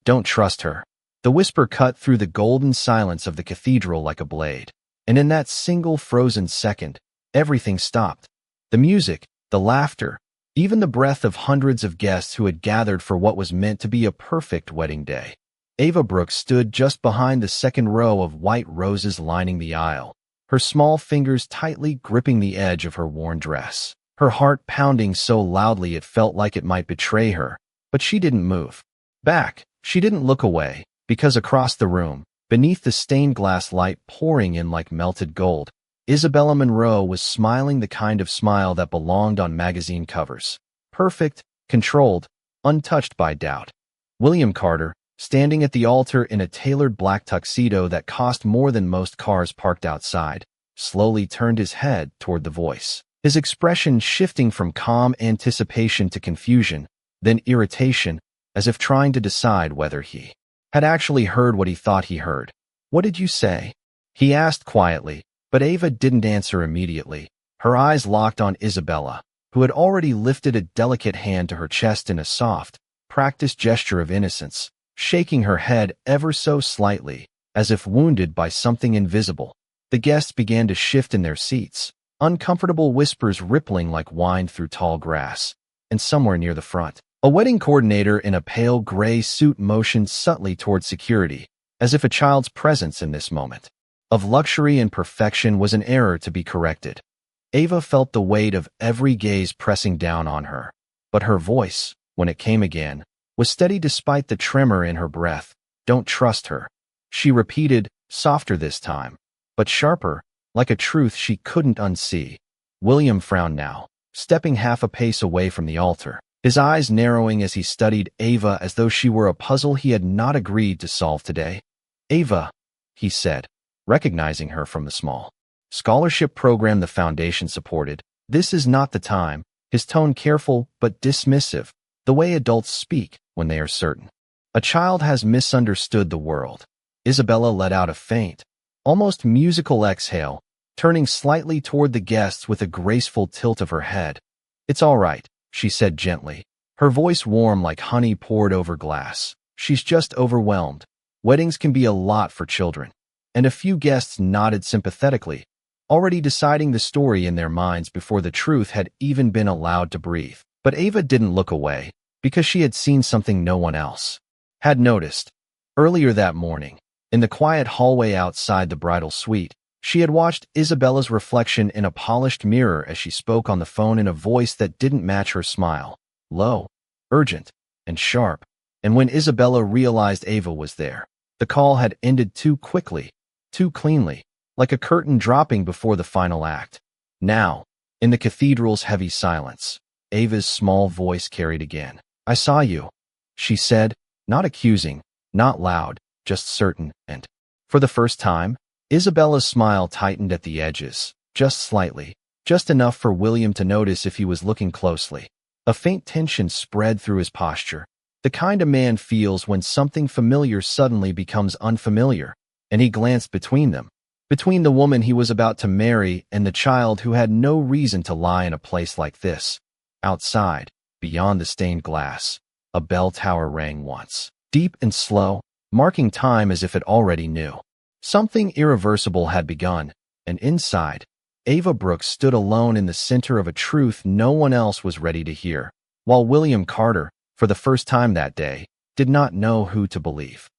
Don't trust her. The whisper cut through the golden silence of the cathedral like a blade. And in that single frozen second, everything stopped. The music, the laughter, even the breath of hundreds of guests who had gathered for what was meant to be a perfect wedding day. Ava Brooks stood just behind the second row of white roses lining the aisle, her small fingers tightly gripping the edge of her worn dress, her heart pounding so loudly it felt like it might betray her. But she didn't move. Back, she didn't look away, because across the room, beneath the stained glass light pouring in like melted gold, Isabella Monroe was smiling the kind of smile that belonged on magazine covers. Perfect, controlled, untouched by doubt. William Carter, standing at the altar in a tailored black tuxedo that cost more than most cars parked outside, slowly turned his head toward the voice, his expression shifting from calm anticipation to confusion, then irritation, as if trying to decide whether he had actually heard what he thought he heard. "What did you say?" he asked quietly, but Ava didn't answer immediately. Her eyes locked on Isabella, who had already lifted a delicate hand to her chest in a soft, practiced gesture of innocence, shaking her head ever so slightly, as if wounded by something invisible. The guests began to shift in their seats, uncomfortable whispers rippling like wine through tall grass. And somewhere near the front, a wedding coordinator in a pale gray suit motioned subtly toward security, as if a child's presence in this moment of luxury and perfection was an error to be corrected. Ava felt the weight of every gaze pressing down on her, but her voice, when it came again, was steady despite the tremor in her breath. "Don't trust her," she repeated, softer this time, but sharper, like a truth she couldn't unsee. William frowned now, stepping half a pace away from the altar, his eyes narrowing as he studied Ava as though she were a puzzle he had not agreed to solve today. "Ava," he said, recognizing her from the small scholarship program the foundation supported. "This is not the time," his tone careful but dismissive, the way adults speak when they are certain a child has misunderstood the world. Isabella let out a faint, almost musical exhale, turning slightly toward the guests with a graceful tilt of her head. "It's all right," she said gently, her voice warm like honey poured over glass. "She's just overwhelmed. Weddings can be a lot for children." And a few guests nodded sympathetically, already deciding the story in their minds before the truth had even been allowed to breathe. But Ava didn't look away, because she had seen something no one else had noticed. Earlier that morning, in the quiet hallway outside the bridal suite, she had watched Isabella's reflection in a polished mirror as she spoke on the phone in a voice that didn't match her smile, low, urgent, and sharp. And when Isabella realized Ava was there, the call had ended too quickly, too cleanly, like a curtain dropping before the final act. Now, in the cathedral's heavy silence, Ava's small voice carried again. "I saw you," she said, not accusing, not loud, just certain, and for the first time, Isabella's smile tightened at the edges, just slightly, just enough for William to notice if he was looking closely. A faint tension spread through his posture, the kind a man feels when something familiar suddenly becomes unfamiliar, and he glanced between them, between the woman he was about to marry and the child who had no reason to lie in a place like this. Outside, beyond the stained glass, a bell tower rang once, deep and slow, marking time as if it already knew. Something irreversible had begun, and inside, Ava Brooks stood alone in the center of a truth no one else was ready to hear, while William Carter, for the first time that day, did not know who to believe.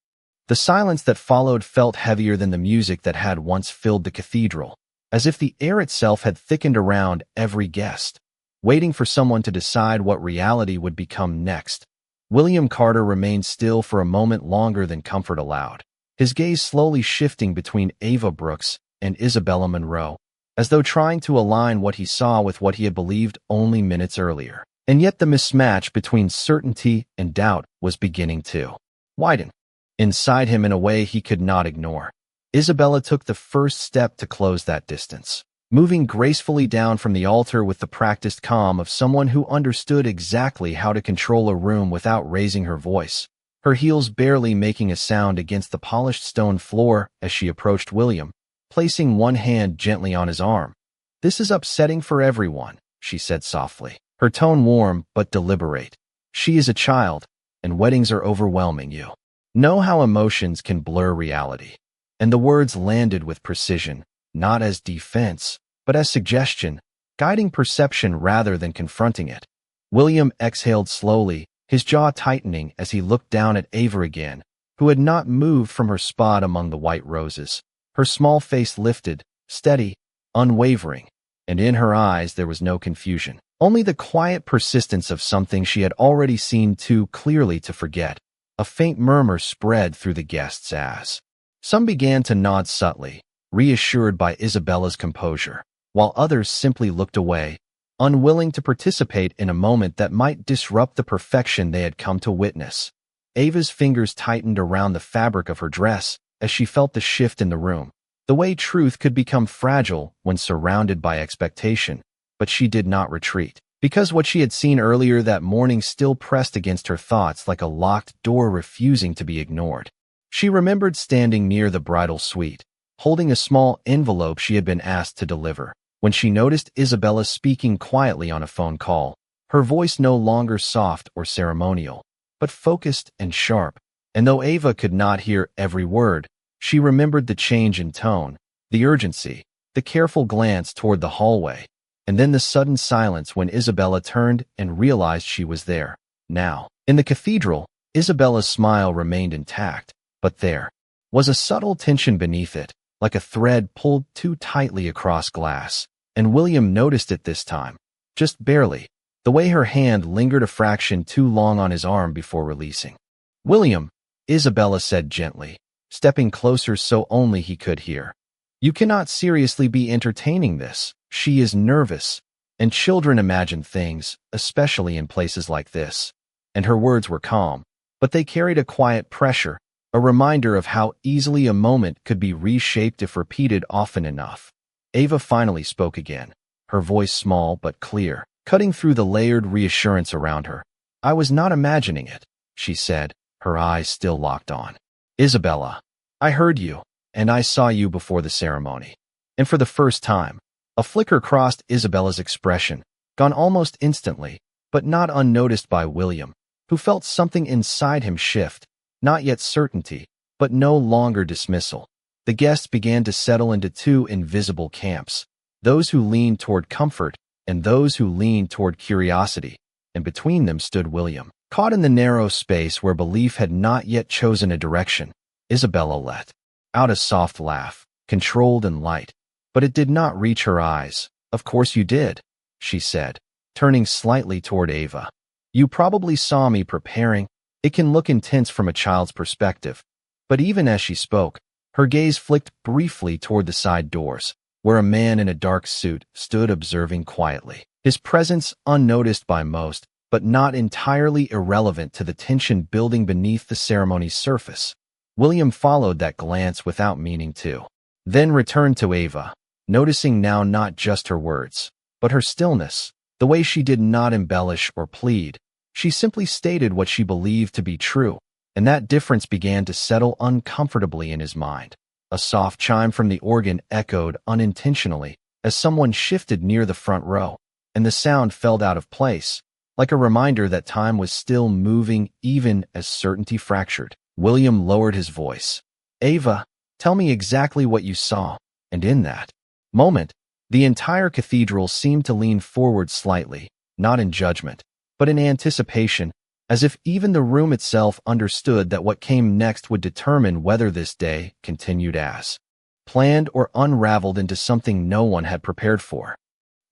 The silence that followed felt heavier than the music that had once filled the cathedral, as if the air itself had thickened around every guest, waiting for someone to decide what reality would become next. William Carter remained still for a moment longer than comfort allowed, his gaze slowly shifting between Ava Brooks and Isabella Monroe, as though trying to align what he saw with what he had believed only minutes earlier. And yet the mismatch between certainty and doubt was beginning to widen inside him in a way he could not ignore. Isabella took the first step to close that distance, moving gracefully down from the altar with the practiced calm of someone who understood exactly how to control a room without raising her voice, her heels barely making a sound against the polished stone floor as she approached William, placing one hand gently on his arm. "This is upsetting for everyone," she said softly, her tone warm but deliberate. "She is a child, and weddings are overwhelming you. Know how emotions can blur reality. And the words landed with precision, not as defense, but as suggestion, guiding perception rather than confronting it. William exhaled slowly, his jaw tightening as he looked down at Ava again, who had not moved from her spot among the white roses. Her small face lifted, steady, unwavering, and in her eyes there was no confusion, only the quiet persistence of something she had already seen too clearly to forget. A faint murmur spread through the guests as some began to nod subtly, reassured by Isabella's composure, while others simply looked away, unwilling to participate in a moment that might disrupt the perfection they had come to witness. Ava's fingers tightened around the fabric of her dress as she felt the shift in the room, the way truth could become fragile when surrounded by expectation, but she did not retreat, because what she had seen earlier that morning still pressed against her thoughts like a locked door refusing to be ignored. She remembered standing near the bridal suite, holding a small envelope she had been asked to deliver, when she noticed Isabella speaking quietly on a phone call, her voice no longer soft or ceremonial, but focused and sharp. And though Ava could not hear every word, she remembered the change in tone, the urgency, the careful glance toward the hallway, and then the sudden silence when Isabella turned and realized she was there. Now, in the cathedral, Isabella's smile remained intact, but there was a subtle tension beneath it, like a thread pulled too tightly across glass, and William noticed it this time, just barely, the way her hand lingered a fraction too long on his arm before releasing. "William," Isabella said gently, stepping closer so only he could hear. "You cannot seriously be entertaining this. She is nervous, and children imagine things, especially in places like this." And her words were calm, but they carried a quiet pressure, a reminder of how easily a moment could be reshaped if repeated often enough. Ava finally spoke again, her voice small but clear, cutting through the layered reassurance around her. "I was not imagining it," she said, her eyes still locked on Isabella. "I heard you, and I saw you before the ceremony." And for the first time, a flicker crossed Isabella's expression, gone almost instantly, but not unnoticed by William, who felt something inside him shift, not yet certainty, but no longer dismissal. The guests began to settle into two invisible camps, those who leaned toward comfort and those who leaned toward curiosity, and between them stood William, caught in the narrow space where belief had not yet chosen a direction. Isabella let out a soft laugh, controlled and light, but it did not reach her eyes. "Of course you did," she said, turning slightly toward Ava. "You probably saw me preparing. It can look intense from a child's perspective." But even as she spoke, her gaze flicked briefly toward the side doors, where a man in a dark suit stood observing quietly, his presence unnoticed by most, but not entirely irrelevant to the tension building beneath the ceremony's surface. William followed that glance without meaning to, then returned to Ava, noticing now not just her words, but her stillness, the way she did not embellish or plead. She simply stated what she believed to be true, and that difference began to settle uncomfortably in his mind. A soft chime from the organ echoed unintentionally as someone shifted near the front row, and the sound fell out of place, like a reminder that time was still moving even as certainty fractured. William lowered his voice. "Ava, tell me exactly what you saw." And in that moment, the entire cathedral seemed to lean forward slightly, not in judgment, but in anticipation, as if even the room itself understood that what came next would determine whether this day continued as planned or unraveled into something no one had prepared for.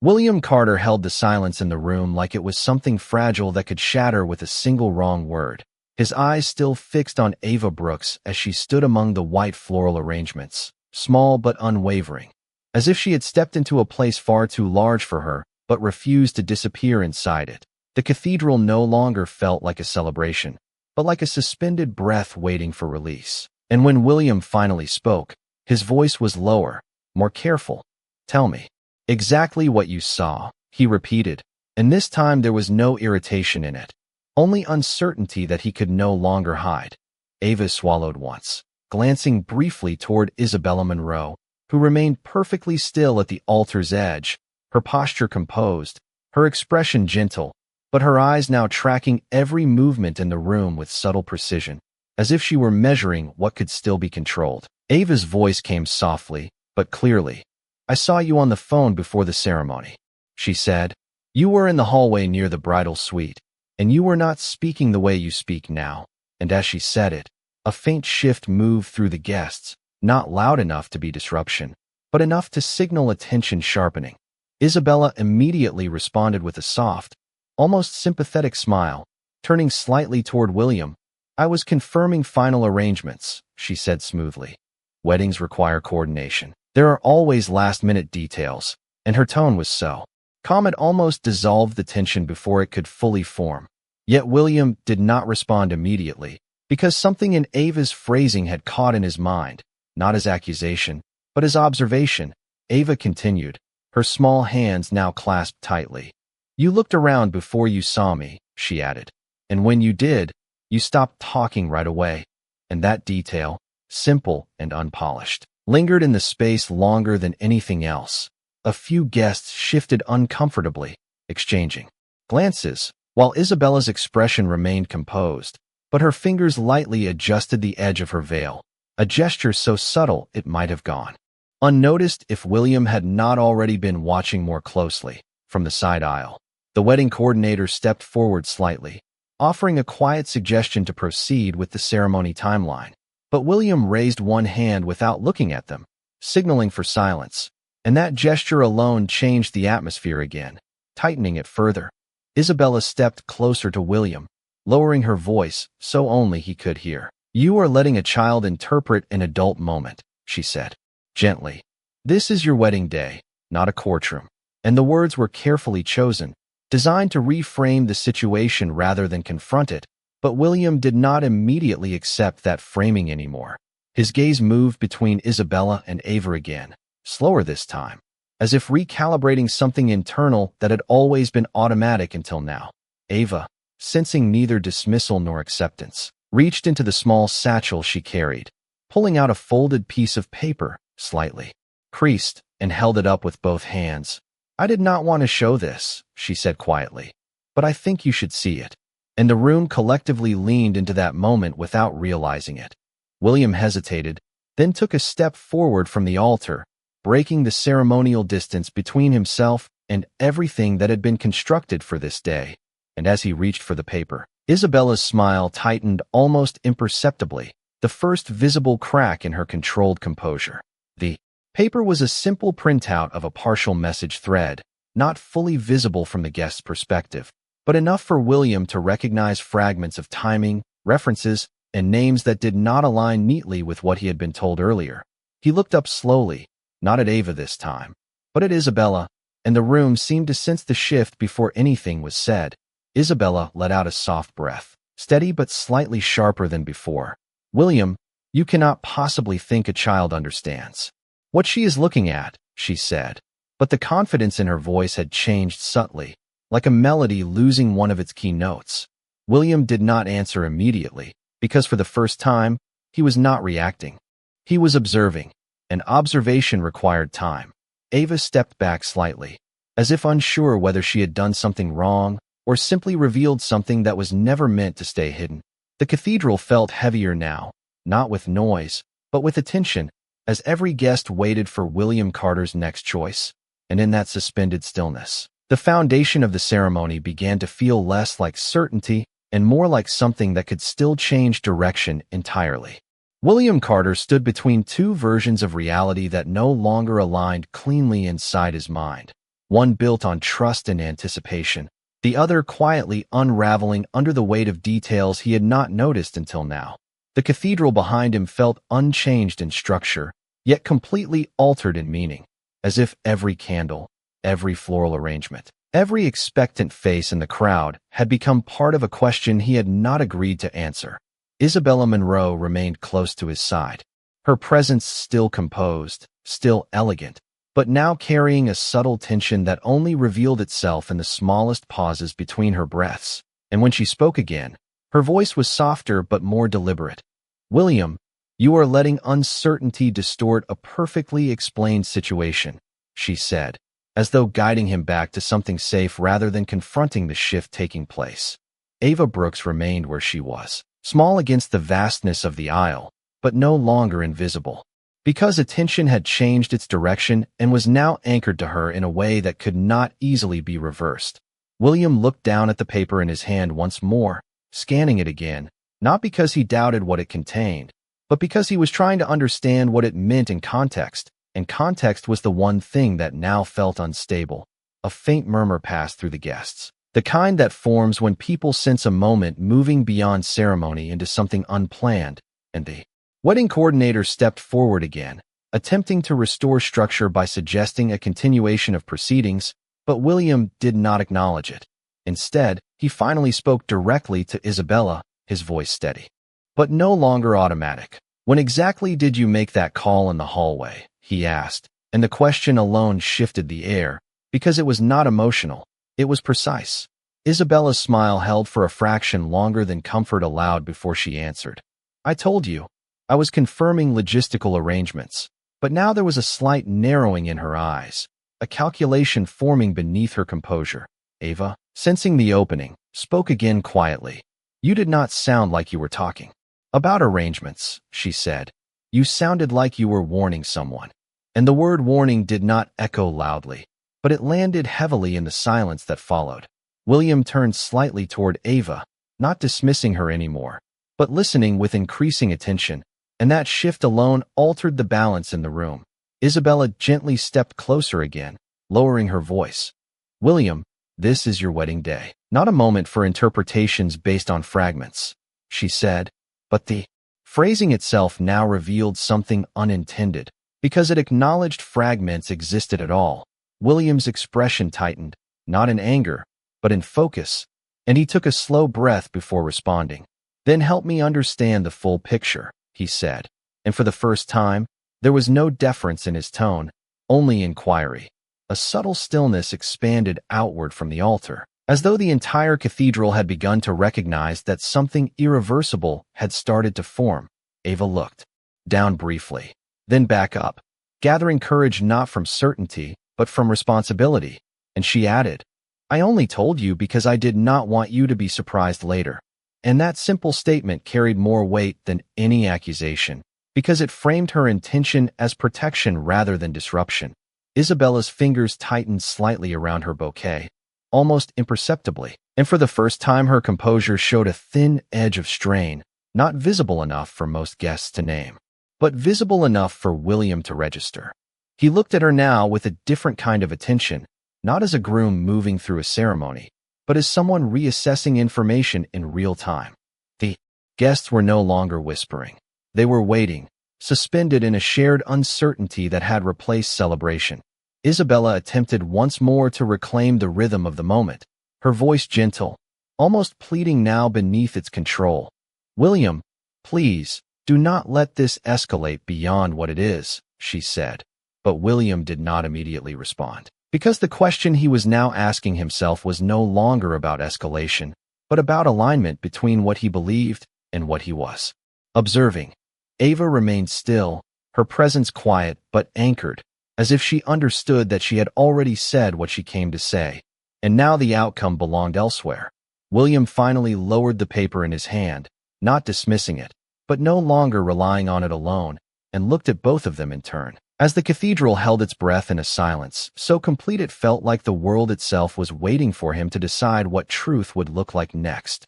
William Carter held the silence in the room like it was something fragile that could shatter with a single wrong word, his eyes still fixed on Ava Brooks as she stood among the white floral arrangements, small but unwavering, as if she had stepped into a place far too large for her, but refused to disappear inside it. The cathedral no longer felt like a celebration, but like a suspended breath waiting for release. And when William finally spoke, his voice was lower, more careful. "Tell me exactly what you saw," he repeated, and this time there was no irritation in it, only uncertainty that he could no longer hide. Ava swallowed once, glancing briefly toward Isabella Monroe, who remained perfectly still at the altar's edge, her posture composed, her expression gentle, but her eyes now tracking every movement in the room with subtle precision. as if she were measuring what could still be controlled. Ava's voice came softly, but clearly. "I saw you on the phone before the ceremony," she said. "You were in the hallway near the bridal suite, and you were not speaking the way you speak now." And as she said it, a faint shift moved through the guests, not loud enough to be disruption, but enough to signal attention sharpening. Isabella immediately responded with a soft, almost sympathetic smile, turning slightly toward William. "I was confirming final arrangements," she said smoothly. "Weddings require coordination. There are always last-minute details," and her tone was so calm it almost dissolved the tension before it could fully form. Yet William did not respond immediately, because something in Ava's phrasing had caught in his mind, not as accusation, but as observation. Ava continued, her small hands now clasped tightly. "You looked around before you saw me," she added. "And when you did, you stopped talking right away." And that detail, simple and unpolished, lingered in the space longer than anything else. A few guests shifted uncomfortably, exchanging glances, while Isabella's expression remained composed, but her fingers lightly adjusted the edge of her veil, a gesture so subtle it might have gone unnoticed if William had not already been watching more closely. From the side aisle, the wedding coordinator stepped forward slightly, offering a quiet suggestion to proceed with the ceremony timeline. But William raised one hand without looking at them, signaling for silence, and that gesture alone changed the atmosphere again, tightening it further. Isabella stepped closer to William, lowering her voice so only he could hear. "You are letting a child interpret an adult moment," she said, gently. "This is your wedding day, not a courtroom." And the words were carefully chosen, designed to reframe the situation rather than confront it. But William did not immediately accept that framing anymore. His gaze moved between Isabella and Ava again, slower this time, as if recalibrating something internal that had always been automatic until now. Ava, sensing neither dismissal nor acceptance, reached into the small satchel she carried, pulling out a folded piece of paper, slightly creased, and held it up with both hands. "I did not want to show this," she said quietly, "but I think you should see it." And the room collectively leaned into that moment without realizing it. William hesitated, then took a step forward from the altar, breaking the ceremonial distance between himself and everything that had been constructed for this day. And as he reached for the paper, Isabella's smile tightened almost imperceptibly, the first visible crack in her controlled composure. The paper was a simple printout of a partial message thread, not fully visible from the guest's perspective, but enough for William to recognize fragments of timing, references, and names that did not align neatly with what he had been told earlier. He looked up slowly, not at Ava this time, but at Isabella, and the room seemed to sense the shift before anything was said. Isabella let out a soft breath, steady but slightly sharper than before. "William, you cannot possibly think a child understands what she is looking at," she said, but the confidence in her voice had changed subtly, like a melody losing one of its key notes. William did not answer immediately, because for the first time, he was not reacting. He was observing, and observation required time. Ava stepped back slightly, as if unsure whether she had done something wrong or simply revealed something that was never meant to stay hidden. The cathedral felt heavier now, not with noise, but with attention, as every guest waited for William Carter's next choice. And in that suspended stillness, the foundation of the ceremony began to feel less like certainty and more like something that could still change direction entirely. William Carter stood between two versions of reality that no longer aligned cleanly inside his mind, one built on trust and anticipation, the other quietly unraveling under the weight of details he had not noticed until now. The cathedral behind him felt unchanged in structure, yet completely altered in meaning, as if every candle, every floral arrangement, every expectant face in the crowd had become part of a question he had not agreed to answer. Isabella Monroe remained close to his side, her presence still composed, still elegant, but now carrying a subtle tension that only revealed itself in the smallest pauses between her breaths. And when she spoke again, her voice was softer but more deliberate. "William, you are letting uncertainty distort a perfectly explained situation," she said, as though guiding him back to something safe rather than confronting the shift taking place. Ava Brooks remained where she was, small against the vastness of the aisle, but no longer invisible. Because attention had changed its direction and was now anchored to her in a way that could not easily be reversed. William looked down at the paper in his hand once more, scanning it again, not because he doubted what it contained, but because he was trying to understand what it meant in context, and context was the one thing that now felt unstable. A faint murmur passed through the guests, the kind that forms when people sense a moment moving beyond ceremony into something unplanned, and the wedding coordinator stepped forward again, attempting to restore structure by suggesting a continuation of proceedings, but William did not acknowledge it. Instead, he finally spoke directly to Isabella, his voice steady, but no longer automatic. "When exactly did you make that call in the hallway?" he asked, and the question alone shifted the air, because it was not emotional, it was precise. Isabella's smile held for a fraction longer than comfort allowed before she answered. "I told you. I was confirming logistical arrangements." But now there was a slight narrowing in her eyes, a calculation forming beneath her composure. Ava, sensing the opening, spoke again quietly. "You did not sound like you were talking about arrangements," she said. "You sounded like you were warning someone." And the word warning did not echo loudly, but it landed heavily in the silence that followed. William turned slightly toward Ava, not dismissing her anymore, but listening with increasing attention, and that shift alone altered the balance in the room. Isabella gently stepped closer again, lowering her voice. "William, this is your wedding day, not a moment for interpretations based on fragments," she said, but the phrasing itself now revealed something unintended, because it acknowledged fragments existed at all. William's expression tightened, not in anger, but in focus, and he took a slow breath before responding. "Then help me understand the full picture," he said, and for the first time, there was no deference in his tone, only inquiry. A subtle stillness expanded outward from the altar, as though the entire cathedral had begun to recognize that something irreversible had started to form. Ava looked down briefly, then back up, gathering courage not from certainty, but from responsibility, and she added, "I only told you because I did not want you to be surprised later." And that simple statement carried more weight than any accusation, because it framed her intention as protection rather than disruption. Isabella's fingers tightened slightly around her bouquet, almost imperceptibly, and for the first time her composure showed a thin edge of strain, not visible enough for most guests to name, but visible enough for William to register. He looked at her now with a different kind of attention, not as a groom moving through a ceremony, but as someone reassessing information in real time. The guests were no longer whispering. They were waiting, suspended in a shared uncertainty that had replaced celebration. Isabella attempted once more to reclaim the rhythm of the moment, her voice gentle, almost pleading now beneath its control. "William, please, do not let this escalate beyond what it is," she said. But William did not immediately respond, because the question he was now asking himself was no longer about escalation, but about alignment between what he believed and what he was observing. Ava remained still, her presence quiet but anchored, as if she understood that she had already said what she came to say, and now the outcome belonged elsewhere. William finally lowered the paper in his hand, not dismissing it, but no longer relying on it alone, and looked at both of them in turn. As the cathedral held its breath in a silence so complete it felt like the world itself was waiting for him to decide what truth would look like next.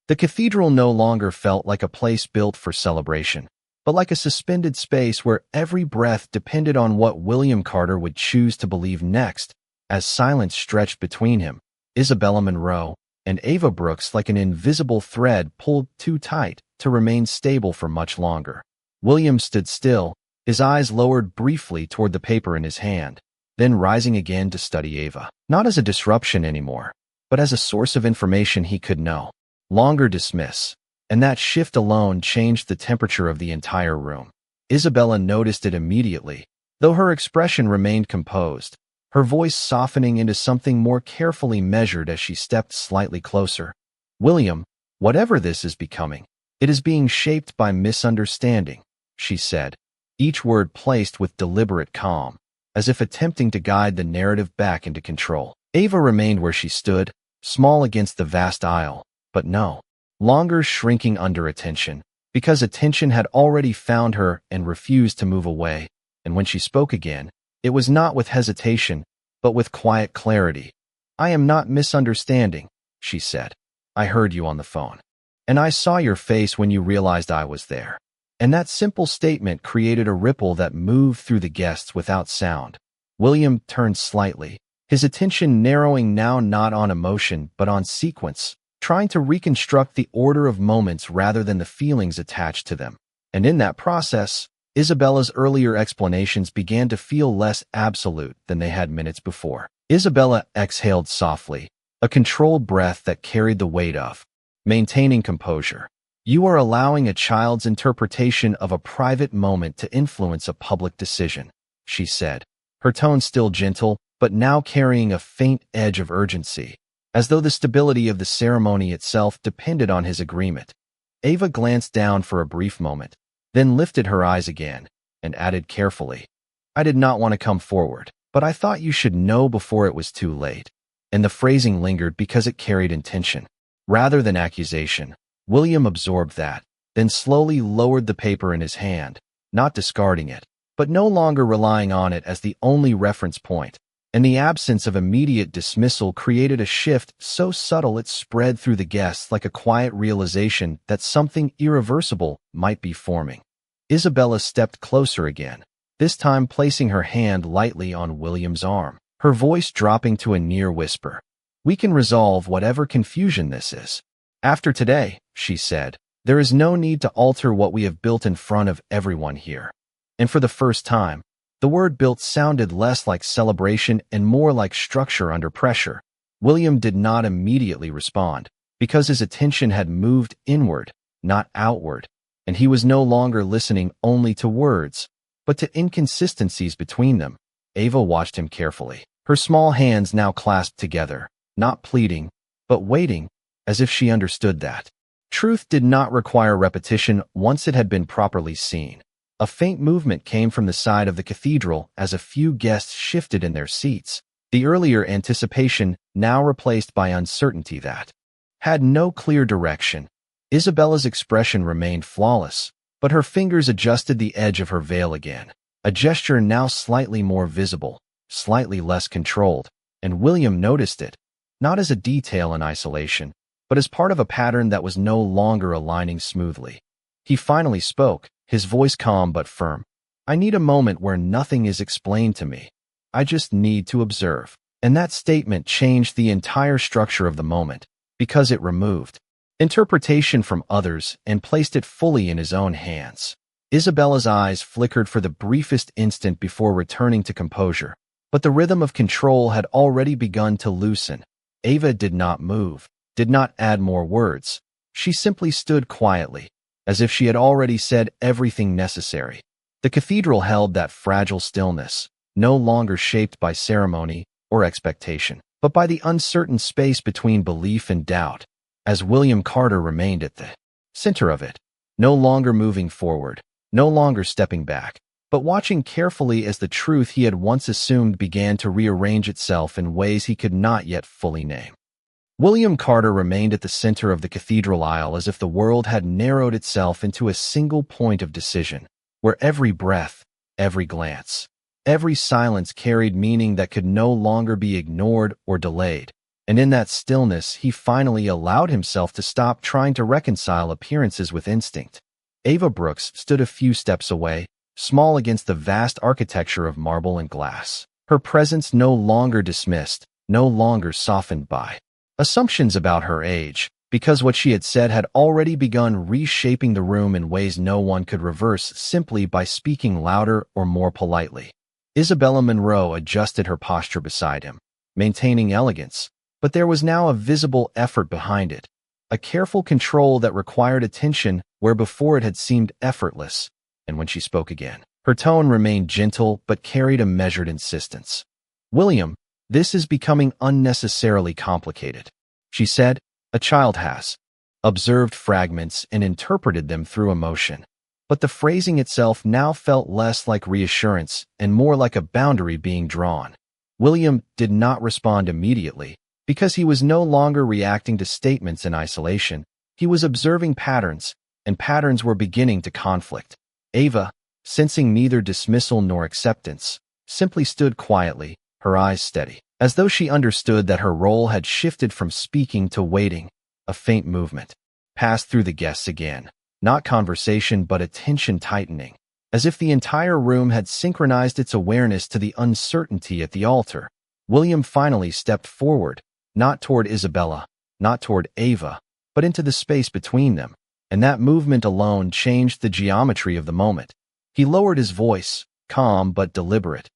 The cathedral no longer felt like a place built for celebration, but like a suspended space where every breath depended on what William Carter would choose to believe next. As silence stretched between him, Isabella Monroe, and Ava Brooks like an invisible thread pulled too tight to remain stable for much longer. William stood still, his eyes lowered briefly toward the paper in his hand, then rising again to study Ava, not as a disruption anymore, but as a source of information he could no longer dismiss. And that shift alone changed the temperature of the entire room. Isabella noticed it immediately, though her expression remained composed, her voice softening into something more carefully measured as she stepped slightly closer. "William, whatever this is becoming, it is being shaped by misunderstanding," she said, each word placed with deliberate calm, as if attempting to guide the narrative back into control. Ava remained where she stood, small against the vast aisle, but no longer shrinking under attention, because attention had already found her and refused to move away. And when she spoke again, it was not with hesitation, but with quiet clarity. "I am not misunderstanding," she said. "I heard you on the phone. And I saw your face when you realized I was there." And that simple statement created a ripple that moved through the guests without sound. William turned slightly, his attention narrowing now not on emotion but on sequence, trying to reconstruct the order of moments rather than the feelings attached to them. And in that process, Isabella's earlier explanations began to feel less absolute than they had minutes before. Isabella exhaled softly, a controlled breath that carried the weight of maintaining composure. "You are allowing a child's interpretation of a private moment to influence a public decision," she said, her tone still gentle, but now carrying a faint edge of urgency, as though the stability of the ceremony itself depended on his agreement. Ava glanced down for a brief moment, then lifted her eyes again, and added carefully, "I did not want to come forward, but I thought you should know before it was too late." And the phrasing lingered because it carried intention, rather than accusation. William absorbed that, then slowly lowered the paper in his hand, not discarding it, but no longer relying on it as the only reference point. And the absence of immediate dismissal created a shift so subtle it spread through the guests like a quiet realization that something irreversible might be forming. Isabella stepped closer again, this time placing her hand lightly on William's arm, her voice dropping to a near whisper. "We can resolve whatever confusion this is. After today," she said, "there is no need to alter what we have built in front of everyone here." And for the first time, the word built sounded less like celebration and more like structure under pressure. William did not immediately respond, because his attention had moved inward, not outward, and he was no longer listening only to words, but to inconsistencies between them. Ava watched him carefully, her small hands now clasped together, not pleading, but waiting, as if she understood that truth did not require repetition once it had been properly seen. A faint movement came from the side of the cathedral as a few guests shifted in their seats, the earlier anticipation now replaced by uncertainty that had no clear direction. Isabella's expression remained flawless, but her fingers adjusted the edge of her veil again, a gesture now slightly more visible, slightly less controlled, and William noticed it, not as a detail in isolation, but as part of a pattern that was no longer aligning smoothly. He finally spoke, his voice calm but firm. "I need a moment where nothing is explained to me. I just need to observe." And that statement changed the entire structure of the moment, because it removed interpretation from others and placed it fully in his own hands. Isabella's eyes flickered for the briefest instant before returning to composure, but the rhythm of control had already begun to loosen. Ava did not move, did not add more words. She simply stood quietly, as if she had already said everything necessary. The cathedral held that fragile stillness, no longer shaped by ceremony or expectation, but by the uncertain space between belief and doubt, as William Carter remained at the center of it, no longer moving forward, no longer stepping back, but watching carefully as the truth he had once assumed began to rearrange itself in ways he could not yet fully name. William Carter remained at the center of the cathedral aisle as if the world had narrowed itself into a single point of decision, where every breath, every glance, every silence carried meaning that could no longer be ignored or delayed. And in that stillness, he finally allowed himself to stop trying to reconcile appearances with instinct. Ava Brooks stood a few steps away, small against the vast architecture of marble and glass, her presence no longer dismissed, no longer softened by assumptions about her age, because what she had said had already begun reshaping the room in ways no one could reverse simply by speaking louder or more politely. Isabella Monroe adjusted her posture beside him, maintaining elegance, but there was now a visible effort behind it, a careful control that required attention where before it had seemed effortless. And when she spoke again, her tone remained gentle but carried a measured insistence. "William, this is becoming unnecessarily complicated," she said. "A child has observed fragments and interpreted them through emotion." But the phrasing itself now felt less like reassurance and more like a boundary being drawn. William did not respond immediately, because he was no longer reacting to statements in isolation. He was observing patterns, and patterns were beginning to conflict. Ava, sensing neither dismissal nor acceptance, simply stood quietly, her eyes steady, as though she understood that her role had shifted from speaking to waiting. A faint movement passed through the guests again, not conversation but attention tightening, as if the entire room had synchronized its awareness to the uncertainty at the altar. William finally stepped forward, not toward Isabella, not toward Ava, but into the space between them, and that movement alone changed the geometry of the moment. He lowered his voice, calm but deliberate.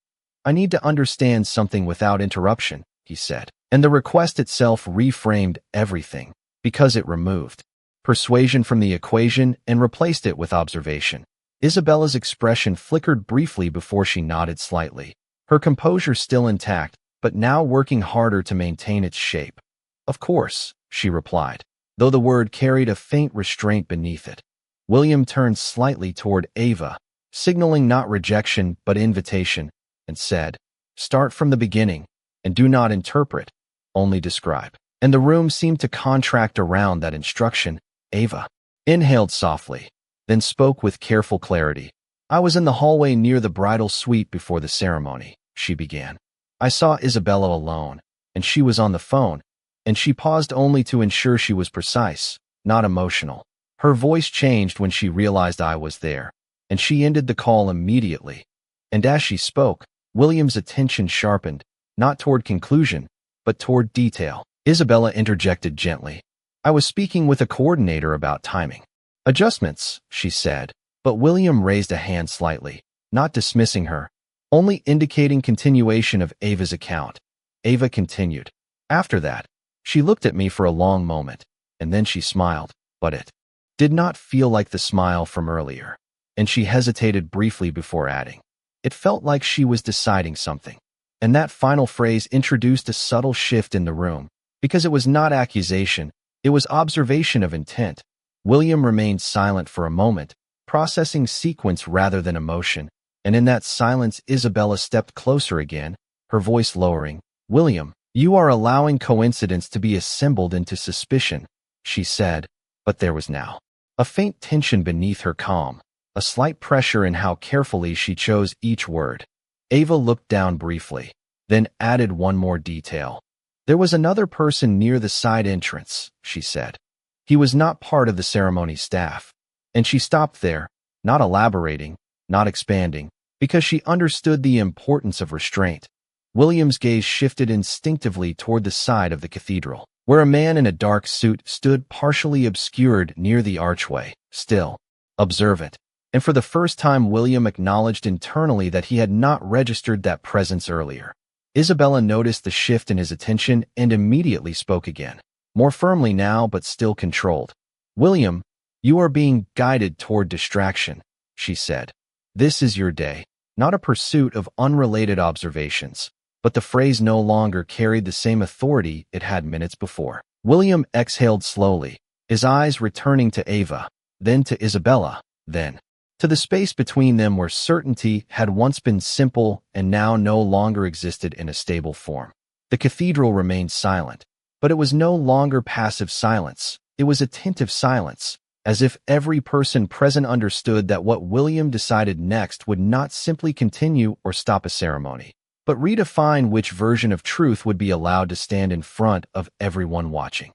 "I need to understand something without interruption," he said, and the request itself reframed everything, because it removed persuasion from the equation and replaced it with observation. Isabella's expression flickered briefly before she nodded slightly, her composure still intact, but now working harder to maintain its shape. "Of course," she replied, though the word carried a faint restraint beneath it. William turned slightly toward Ava, signaling not rejection but invitation, and said, "Start from the beginning, and do not interpret, only describe." And the room seemed to contract around that instruction. Ava inhaled softly, then spoke with careful clarity. "I was in the hallway near the bridal suite before the ceremony," she began. "I saw Isabella alone, and she was on the phone," and she paused only to ensure she was precise, not emotional. Her voice changed when she realized I was there, and she ended the call immediately. And as she spoke, William's attention sharpened, not toward conclusion, but toward detail. Isabella interjected gently. "I was speaking with a coordinator about timing adjustments," she said, but William raised a hand slightly, not dismissing her, only indicating continuation of Ava's account. Ava continued. "After that, she looked at me for a long moment, and then she smiled, but it did not feel like the smile from earlier." And she hesitated briefly before adding, "It felt like she was deciding something." And that final phrase introduced a subtle shift in the room, because it was not accusation, it was observation of intent. William remained silent for a moment, processing sequence rather than emotion, and in that silence Isabella stepped closer again, her voice lowering. "William, you are allowing coincidence to be assembled into suspicion," she said, but there was now a faint tension beneath her calm, a slight pressure in how carefully she chose each word. Ava looked down briefly, then added one more detail. "There was another person near the side entrance," she said. "He was not part of the ceremony staff." And she stopped there, not elaborating, not expanding, because she understood the importance of restraint. William's gaze shifted instinctively toward the side of the cathedral, where a man in a dark suit stood partially obscured near the archway, still observant. And for the first time William acknowledged internally that he had not registered that presence earlier. Isabella noticed the shift in his attention and immediately spoke again, more firmly now but still controlled. "William, you are being guided toward distraction," she said. "This is your day, not a pursuit of unrelated observations." But the phrase no longer carried the same authority it had minutes before. William exhaled slowly, his eyes returning to Ava, then to Isabella, then to the space between them where certainty had once been simple and now no longer existed in a stable form. The cathedral remained silent, but it was no longer passive silence. It was attentive silence, as if every person present understood that what William decided next would not simply continue or stop a ceremony, but redefine which version of truth would be allowed to stand in front of everyone watching.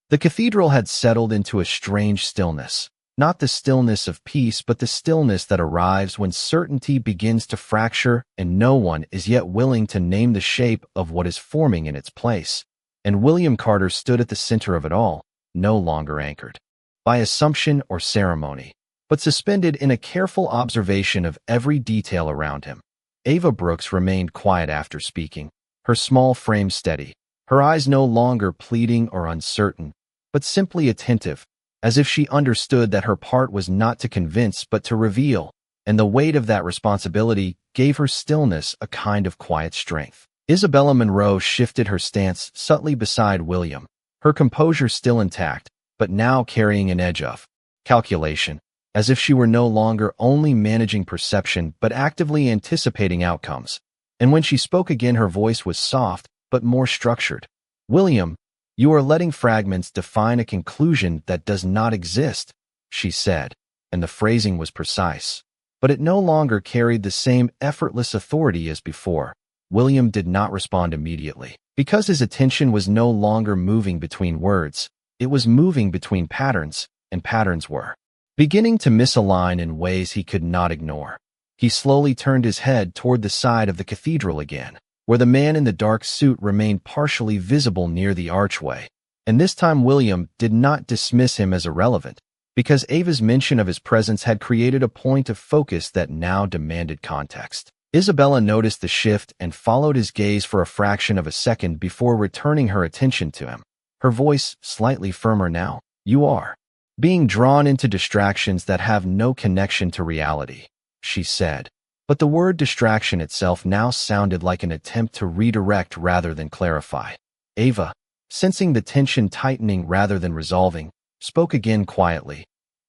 The cathedral had settled into a strange stillness. Not the stillness of peace, but the stillness that arrives when certainty begins to fracture and no one is yet willing to name the shape of what is forming in its place. And William Carter stood at the center of it all, no longer anchored by assumption or ceremony, but suspended in a careful observation of every detail around him. Ava Brooks remained quiet after speaking, her small frame steady, her eyes no longer pleading or uncertain, but simply attentive, as if she understood that her part was not to convince but to reveal, and the weight of that responsibility gave her stillness a kind of quiet strength. Isabella Monroe shifted her stance subtly beside William, her composure still intact, but now carrying an edge of calculation, as if she were no longer only managing perception but actively anticipating outcomes. And when she spoke again her voice was soft but more structured. "William, You are letting fragments define a conclusion that does not exist, she said, and the phrasing was precise. But it no longer carried the same effortless authority as before. William did not respond immediately. Because his attention was no longer moving between words, it was moving between patterns, and patterns were beginning to misalign in ways he could not ignore. He slowly turned his head toward the side of the cathedral again, where the man in the dark suit remained partially visible near the archway. And this time William did not dismiss him as irrelevant, because Ava's mention of his presence had created a point of focus that now demanded context. Isabella noticed the shift and followed his gaze for a fraction of a second before returning her attention to him. Her voice slightly firmer now. You are being drawn into distractions that have no connection to reality, she said. But the word distraction itself now sounded like an attempt to redirect rather than clarify. Ava, sensing the tension tightening rather than resolving, spoke again quietly.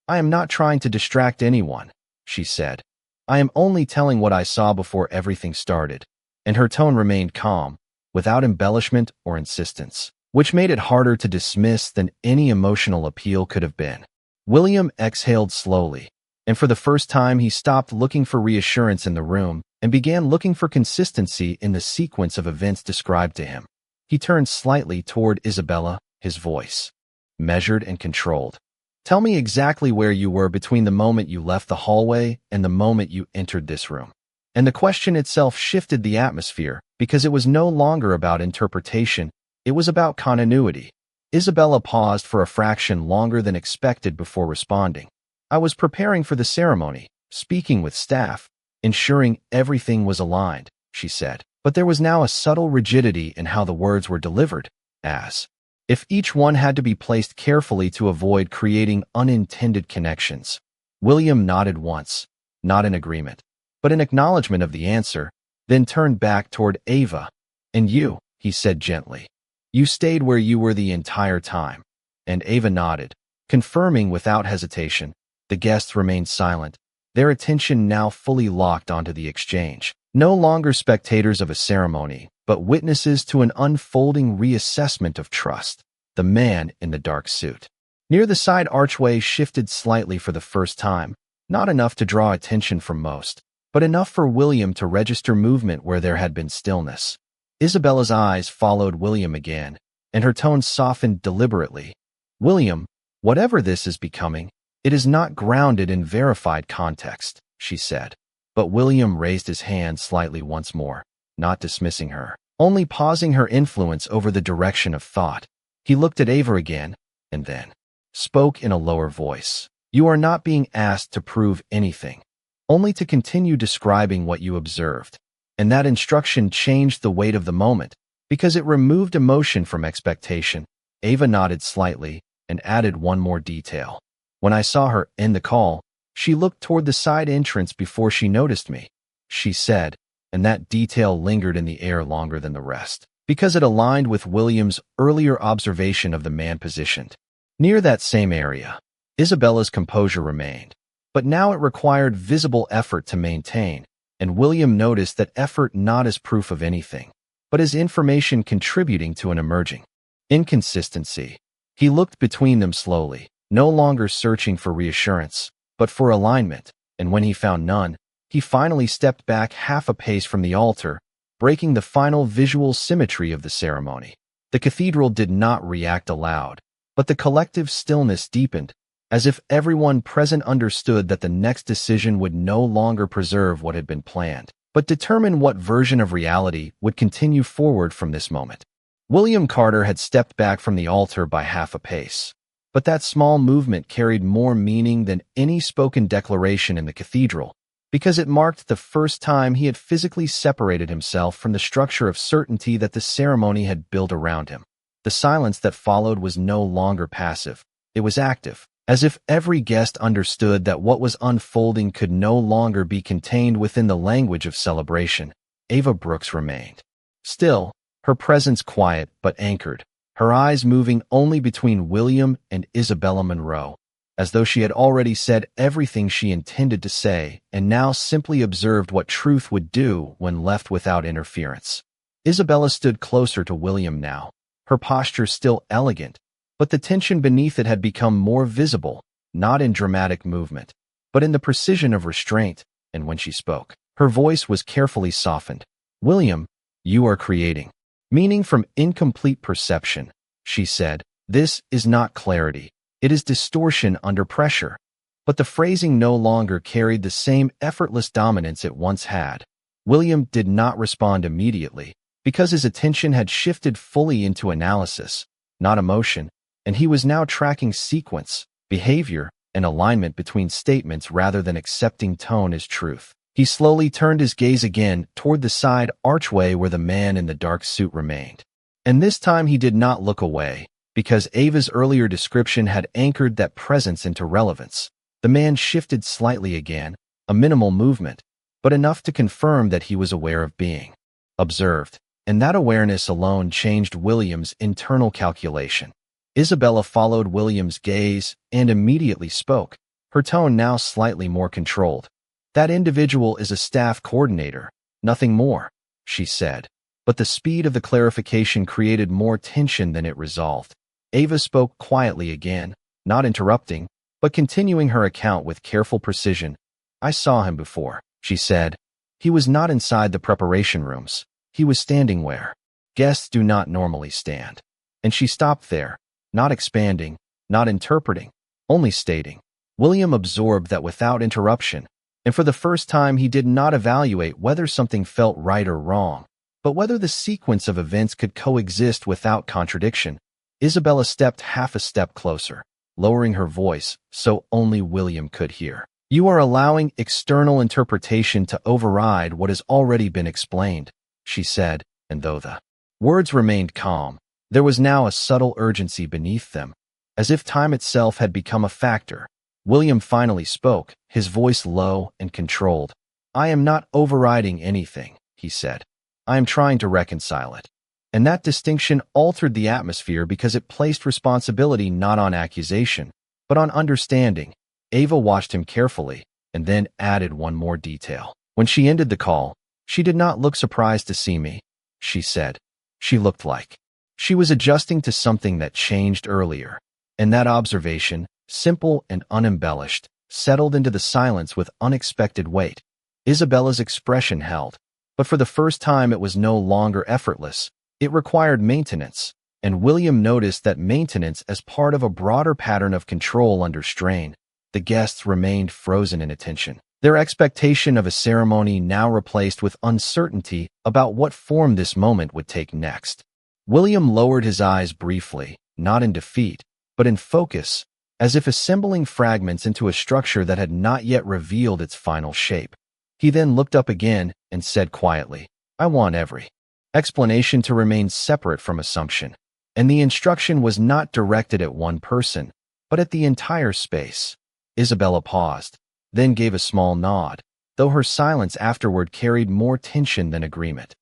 I am not trying to distract anyone, she said. I am only telling what I saw before everything started. And her tone remained calm, without embellishment or insistence, which made it harder to dismiss than any emotional appeal could have been. William exhaled slowly, and for the first time he stopped looking for reassurance in the room and began looking for consistency in the sequence of events described to him. He turned slightly toward Isabella, his voice measured and controlled. Tell me exactly where you were between the moment you left the hallway and the moment you entered this room. And the question itself shifted the atmosphere, because it was no longer about interpretation, it was about continuity. Isabella paused for a fraction longer than expected before responding. I was preparing for the ceremony, speaking with staff, ensuring everything was aligned, she said. But there was now a subtle rigidity in how the words were delivered, as if each one had to be placed carefully to avoid creating unintended connections. William nodded once, not in agreement, but in acknowledgement of the answer, then turned back toward Ava. And you, he said gently. You stayed where you were the entire time. And Ava nodded, confirming without hesitation. The guests remained silent, their attention now fully locked onto the exchange. No longer spectators of a ceremony, but witnesses to an unfolding reassessment of trust. The man in the dark suit near the side archway shifted slightly for the first time, not enough to draw attention from most, but enough for William to register movement where there had been stillness. Isabella's eyes followed William again, and her tone softened deliberately. William, whatever this is becoming, it is not grounded in verified context, she said. But William raised his hand slightly once more, not dismissing her, only pausing her influence over the direction of thought. He looked at Ava again, and then spoke in a lower voice. You are not being asked to prove anything, only to continue describing what you observed. And that instruction changed the weight of the moment, because it removed emotion from expectation. Ava nodded slightly and added one more detail. When I saw her end the call, she looked toward the side entrance before she noticed me, she said, and that detail lingered in the air longer than the rest, because it aligned with William's earlier observation of the man positioned near that same area. Isabella's composure remained, but now it required visible effort to maintain, and William noticed that effort not as proof of anything, but as information contributing to an emerging inconsistency. He looked between them slowly, no longer searching for reassurance, but for alignment, and when he found none, he finally stepped back half a pace from the altar, breaking the final visual symmetry of the ceremony. The cathedral did not react aloud, but the collective stillness deepened, as if everyone present understood that the next decision would no longer preserve what had been planned, but determine what version of reality would continue forward from this moment. William Carter had stepped back from the altar by half a pace. But that small movement carried more meaning than any spoken declaration in the cathedral, because it marked the first time he had physically separated himself from the structure of certainty that the ceremony had built around him. The silence that followed was no longer passive. It was active, as if every guest understood that what was unfolding could no longer be contained within the language of celebration. Ava Brooks remained still, her presence quiet but anchored, her eyes moving only between William and Isabella Monroe, as though she had already said everything she intended to say and now simply observed what truth would do when left without interference. Isabella stood closer to William now, her posture still elegant, but the tension beneath it had become more visible, not in dramatic movement, but in the precision of restraint, and when she spoke, her voice was carefully softened. "William, you are creating meaning from incomplete perception," she said. "This is not clarity. It is distortion under pressure." But the phrasing no longer carried the same effortless dominance it once had. William did not respond immediately, because his attention had shifted fully into analysis, not emotion, and he was now tracking sequence, behavior, and alignment between statements rather than accepting tone as truth. He slowly turned his gaze again toward the side archway where the man in the dark suit remained. And this time he did not look away, because Ava's earlier description had anchored that presence into relevance. The man shifted slightly again, a minimal movement, but enough to confirm that he was aware of being observed, and that awareness alone changed William's internal calculation. Isabella followed William's gaze and immediately spoke, her tone now slightly more controlled. "That individual is a staff coordinator, nothing more," she said. But the speed of the clarification created more tension than it resolved. Ava spoke quietly again, not interrupting, but continuing her account with careful precision. "I saw him before," she said. "He was not inside the preparation rooms. He was standing where guests do not normally stand." And she stopped there, not expanding, not interpreting, only stating. William absorbed that without interruption, and for the first time he did not evaluate whether something felt right or wrong, but whether the sequence of events could coexist without contradiction. Isabella stepped half a step closer, lowering her voice so only William could hear. "You are allowing external interpretation to override what has already been explained," she said, and though the words remained calm, there was now a subtle urgency beneath them, as if time itself had become a factor. William finally spoke, his voice low and controlled. "I am not overriding anything," he said. "I am trying to reconcile it." And that distinction altered the atmosphere because it placed responsibility not on accusation, but on understanding. Ava watched him carefully, and then added one more detail. "When she ended the call, she did not look surprised to see me," she said. "She looked like she was adjusting to something that changed earlier." And that observation, simple and unembellished, settled into the silence with unexpected weight. Isabella's expression held, but for the first time it was no longer effortless. It required maintenance, and William noticed that maintenance as part of a broader pattern of control under strain. The guests remained frozen in attention, their expectation of a ceremony now replaced with uncertainty about what form this moment would take next. William lowered his eyes briefly, not in defeat, but in focus, as if assembling fragments into a structure that had not yet revealed its final shape. He then looked up again and said quietly, "I want every explanation to remain separate from assumption." And the instruction was not directed at one person, but at the entire space. Isabella paused, then gave a small nod, though her silence afterward carried more tension than agreement.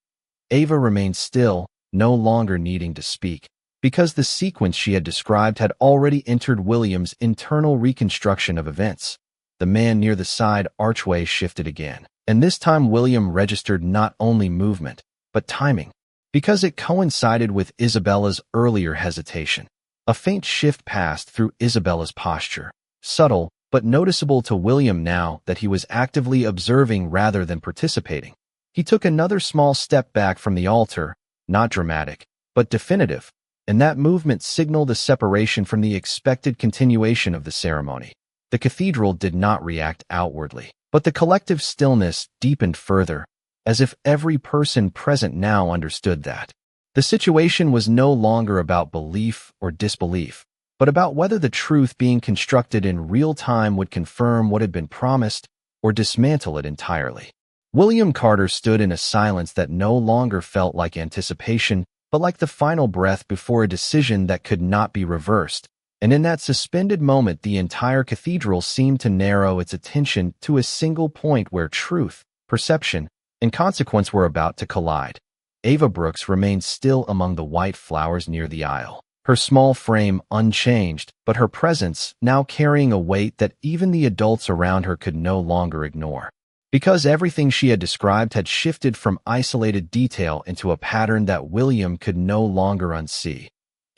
Ava remained still, no longer needing to speak, because the sequence she had described had already entered William's internal reconstruction of events. The man near the side archway shifted again, and this time William registered not only movement, but timing, because it coincided with Isabella's earlier hesitation. A faint shift passed through Isabella's posture, subtle but noticeable to William now that he was actively observing rather than participating. He took another small step back from the altar, not dramatic, but definitive, and that movement signaled a separation from the expected continuation of the ceremony. The cathedral did not react outwardly, but the collective stillness deepened further, as if every person present now understood that the situation was no longer about belief or disbelief, but about whether the truth being constructed in real time would confirm what had been promised or dismantle it entirely. William Carter stood in a silence that no longer felt like anticipation, but like the final breath before a decision that could not be reversed. And in that suspended moment, the entire cathedral seemed to narrow its attention to a single point where truth, perception, and consequence were about to collide. Ava Brooks remained still among the white flowers near the aisle, her small frame unchanged, but her presence now carrying a weight that even the adults around her could no longer ignore. because everything she had described had shifted from isolated detail into a pattern that William could no longer unsee.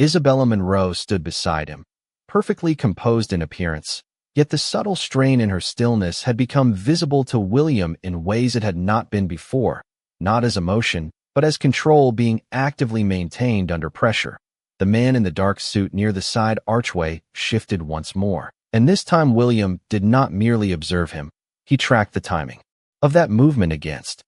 Isabella Monroe stood beside him, perfectly composed in appearance, yet the subtle strain in her stillness had become visible to William in ways it had not been before, not as emotion, but as control being actively maintained under pressure. The man in the dark suit near the side archway shifted once more, and this time William did not merely observe him, he tracked the timing of that movement against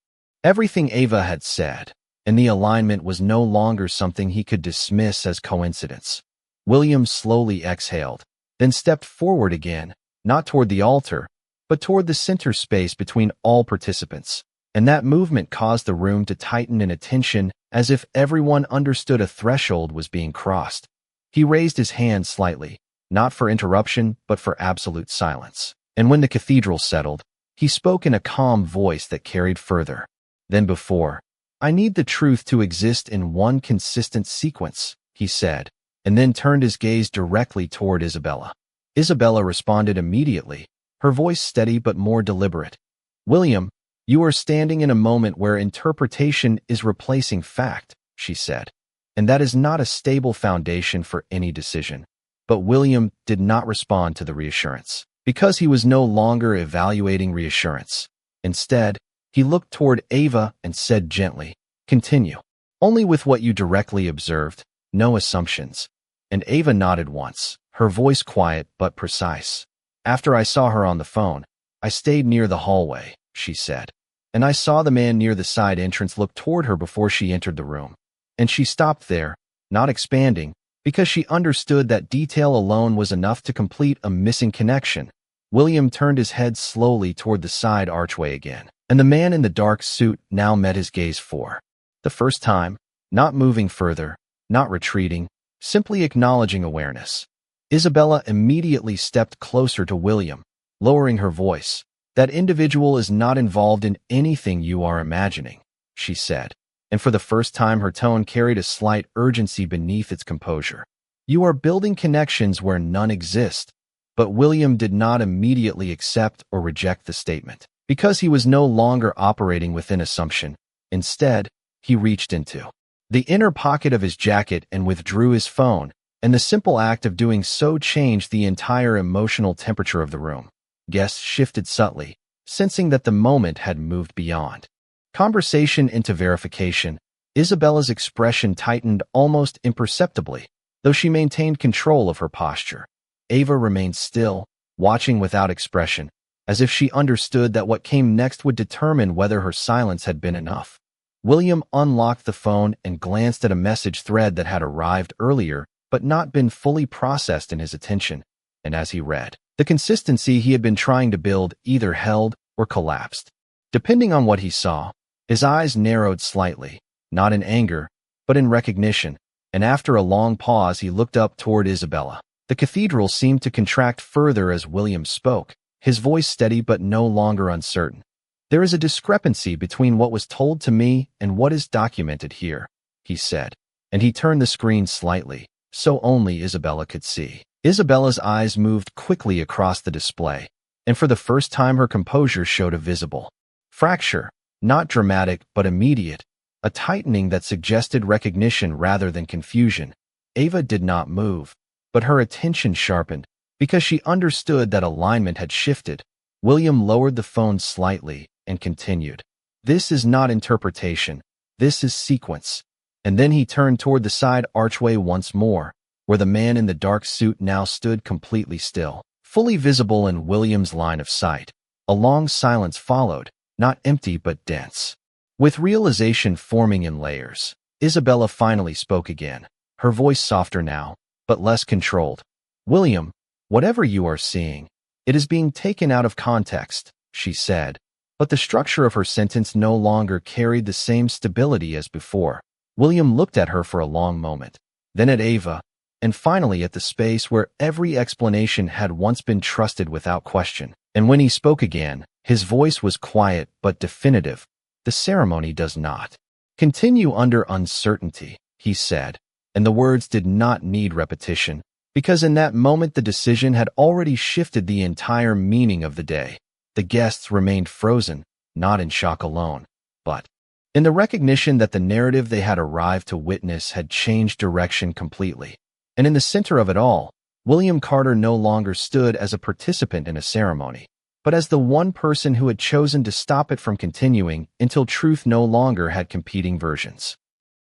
everything Ava had said, and the alignment was no longer something he could dismiss as coincidence. William slowly exhaled, then stepped forward again, not toward the altar, but toward the center space between all participants, and that movement caused the room to tighten in attention as if everyone understood a threshold was being crossed. He raised his hand slightly, not for interruption, but for absolute silence. And when the cathedral settled, he spoke in a calm voice that carried further than before. "I need the truth to exist in one consistent sequence," he said, and then turned his gaze directly toward Isabella. Isabella responded immediately, her voice steady but more deliberate. "William, you are standing in a moment where interpretation is replacing fact," she said, "and that is not a stable foundation for any decision." But William did not respond to the reassurance, because he was no longer evaluating reassurance. Instead, he looked toward Ava and said gently, "Continue. Only with what you directly observed, no assumptions." And Ava nodded once, her voice quiet but precise. "After I saw her on the phone, I stayed near the hallway," she said, "and I saw the man near the side entrance look toward her before she entered the room. And she stopped there, not expanding, because she understood that detail alone was enough to complete a missing connection." William turned his head slowly toward the side archway again, and the man in the dark suit now met his gaze for the first time, not moving further, not retreating, simply acknowledging awareness. Isabella immediately stepped closer to William, lowering her voice. "That individual is not involved in anything you are imagining," she said, and for the first time her tone carried a slight urgency beneath its composure. "You are building connections where none exist." But William did not immediately accept or reject the statement, because he was no longer operating within assumption. Instead, he reached into the inner pocket of his jacket and withdrew his phone, and the simple act of doing so changed the entire emotional temperature of the room. Guests shifted subtly, sensing that the moment had moved beyond conversation into verification. Isabella's expression tightened almost imperceptibly, though she maintained control of her posture. Ava remained still, watching without expression, as if she understood that what came next would determine whether her silence had been enough. William unlocked the phone and glanced at a message thread that had arrived earlier but not been fully processed in his attention, and as he read, the consistency he had been trying to build either held or collapsed. Depending on what he saw, his eyes narrowed slightly, not in anger, but in recognition, and after a long pause he looked up toward Isabella. The cathedral seemed to contract further as William spoke, his voice steady but no longer uncertain. "There is a discrepancy between what was told to me and what is documented here," he said, and he turned the screen slightly, so only Isabella could see. Isabella's eyes moved quickly across the display, and for the first time her composure showed a visible fracture, not dramatic but immediate, a tightening that suggested recognition rather than confusion. Ava did not move, but her attention sharpened, because she understood that alignment had shifted. William lowered the phone slightly and continued, "This is not interpretation, this is sequence." And then he turned toward the side archway once more, where the man in the dark suit now stood completely still, fully visible in William's line of sight. A long silence followed, not empty but dense, with realization forming in layers. Isabella finally spoke again, her voice softer now, but less controlled. "William, whatever you are seeing, it is being taken out of context," she said, but the structure of her sentence no longer carried the same stability as before. William looked at her for a long moment, then at Ava, and finally at the space where every explanation had once been trusted without question. And when he spoke again, his voice was quiet but definitive. "The ceremony does not continue under uncertainty," he said, and the words did not need repetition, because in that moment the decision had already shifted the entire meaning of the day. The guests remained frozen, not in shock alone, but in the recognition that the narrative they had arrived to witness had changed direction completely. And in the center of it all, William Carter no longer stood as a participant in a ceremony, but as the one person who had chosen to stop it from continuing until truth no longer had competing versions.